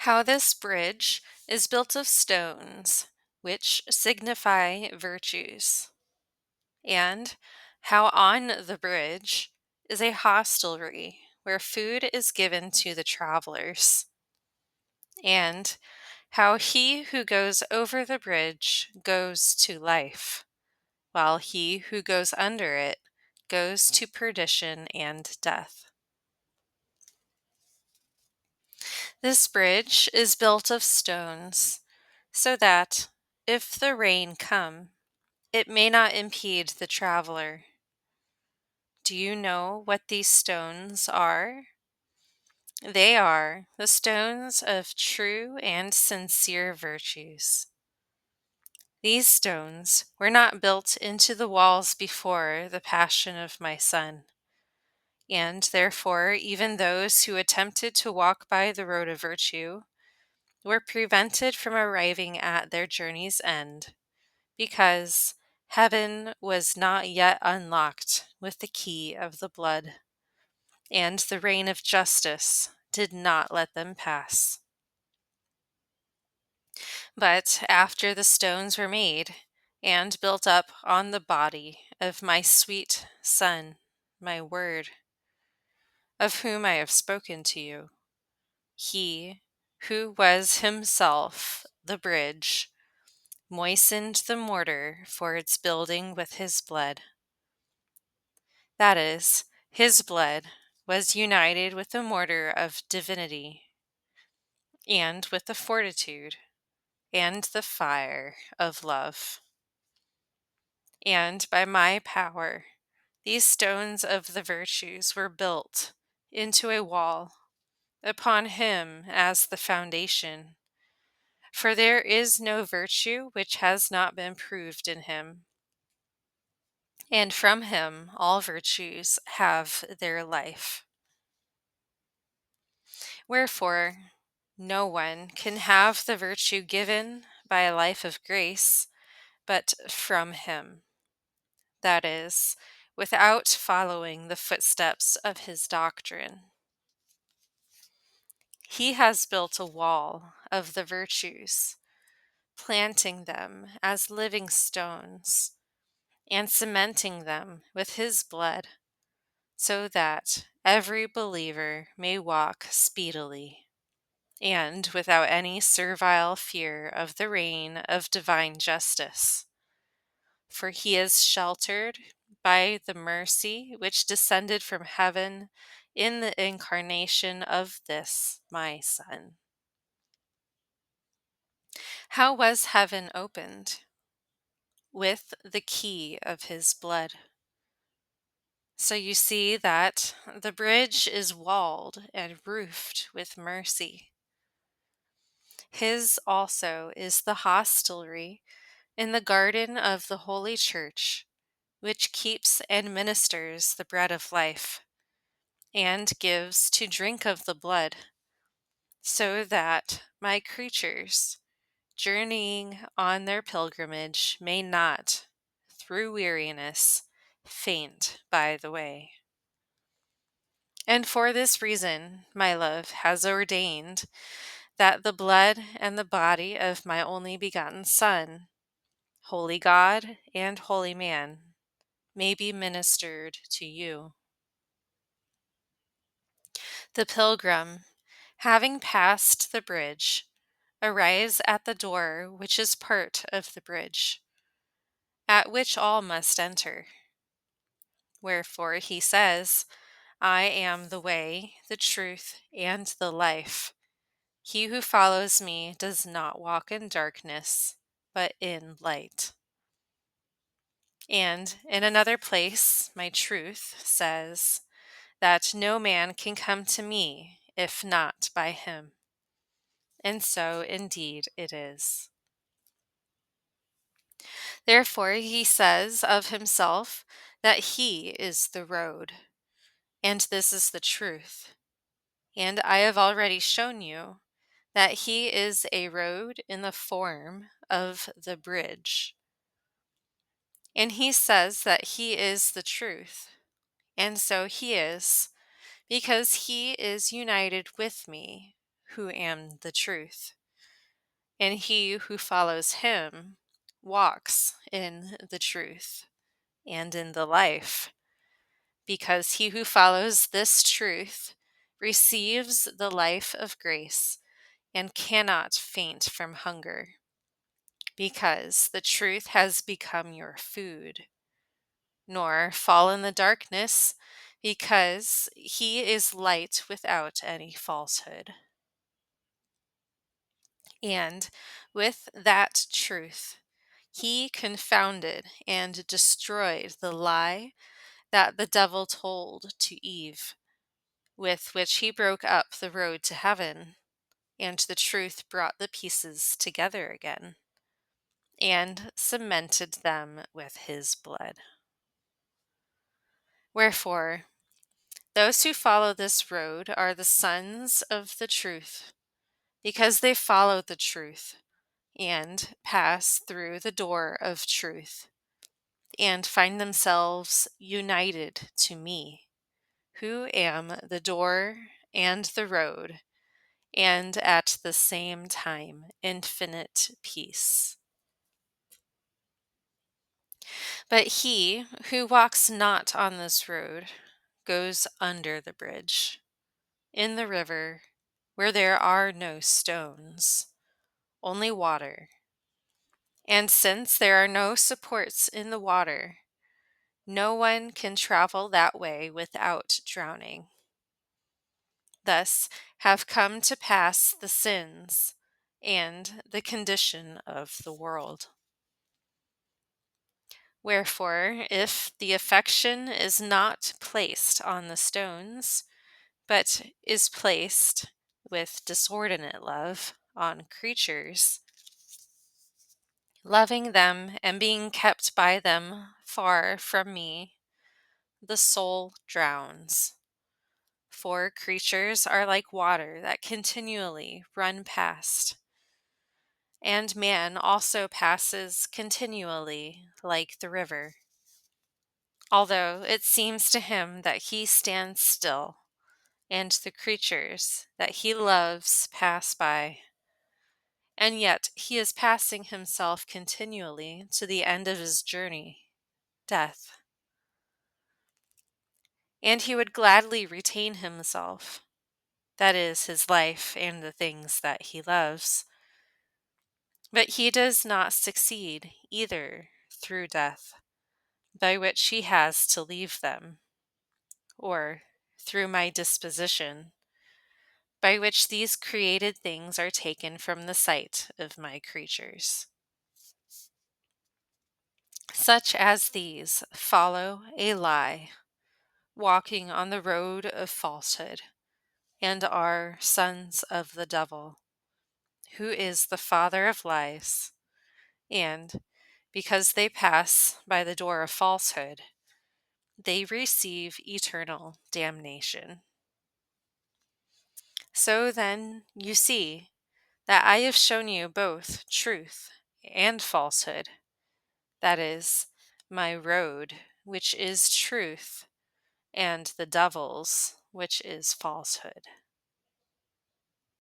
How this bridge is built of stones, which signify virtues, and how on the bridge is a hostelry where food is given to the travelers, and how he who goes over the bridge goes to life, while he who goes under it goes to perdition and death. This bridge is built of stones, so that, if the rain come, it may not impede the traveler. Do you know what these stones are? They are the stones of true and sincere virtues. These stones were not built into the walls before the passion of my Son, and therefore even those who attempted to walk by the road of virtue were prevented from arriving at their journey's end, because heaven was not yet unlocked with the key of the blood, and the reign of justice did not let them pass. But after the stones were made and built up on the body of my sweet Son, my Word, of whom I have spoken to you, he who was himself the bridge moistened the mortar for its building with his blood. That is, his blood was united with the mortar of divinity, and with the fortitude and the fire of love. And by my power, these stones of the virtues were built into a wall, upon him as the foundation. For there is no virtue which has not been proved in him, and from him all virtues have their life. Wherefore, no one can have the virtue given by a life of grace but from him, that is, without following the footsteps of his doctrine. He has built a wall of the virtues, planting them as living stones, and cementing them with his blood, so that every believer may walk speedily, and without any servile fear of the reign of divine justice. For he is sheltered by the mercy which descended from heaven in the incarnation of this my Son. How was heaven opened? With the key of his blood. So you see that the bridge is walled and roofed with mercy. His also is the hostelry in the garden of the Holy Church, which keeps and ministers the bread of life, and gives to drink of the blood, so that my creatures, journeying on their pilgrimage, may not, through weariness, faint by the way. And for this reason, my love has ordained that the blood and the body of my only begotten Son, holy God and holy man, may be ministered to you. The pilgrim, having passed the bridge, arrives at the door which is part of the bridge, at which all must enter. Wherefore he says, I am the way, the truth, and the life. He who follows me does not walk in darkness, but in light. And in another place, my truth says that no man can come to me if not by him. And so indeed it is. Therefore he says of himself that he is the road, and this is the truth. And I have already shown you that he is a road in the form of the bridge. And he says that he is the truth, and so he is, because he is united with me, who am the truth. And he who follows him walks in the truth and in the life, because he who follows this truth receives the life of grace and cannot faint from hunger, because the truth has become your food, nor fall in the darkness, because he is light without any falsehood. And with that truth, he confounded and destroyed the lie that the devil told to Eve, with which he broke up the road to heaven, and the truth brought the pieces together again, and cemented them with his blood. Wherefore, those who follow this road are the sons of the truth, because they follow the truth, and pass through the door of truth, and find themselves united to me, who am the door and the road, and at the same time infinite peace. But he who walks not on this road goes under the bridge, in the river, where there are no stones, only water. And since there are no supports in the water, no one can travel that way without drowning. Thus have come to pass the sins and the condition of the world. Wherefore, if the affection is not placed on the stones, but is placed with disordinate love on creatures, loving them and being kept by them far from me, the soul drowns. For creatures are like water that continually run past, and man also passes continually like the river, although it seems to him that he stands still, and the creatures that he loves pass by. And yet he is passing himself continually to the end of his journey, death. And he would gladly retain himself, that is, his life and the things that he loves. But he does not succeed either through death, by which he has to leave them, or through my disposition, by which these created things are taken from the sight of my creatures. Such as these follow a lie, walking on the road of falsehood, and are sons of the devil, who is the father of lies, and, because they pass by the door of falsehood, they receive eternal damnation. So then you see that I have shown you both truth and falsehood, that is, my road, which is truth, and the devil's, which is falsehood.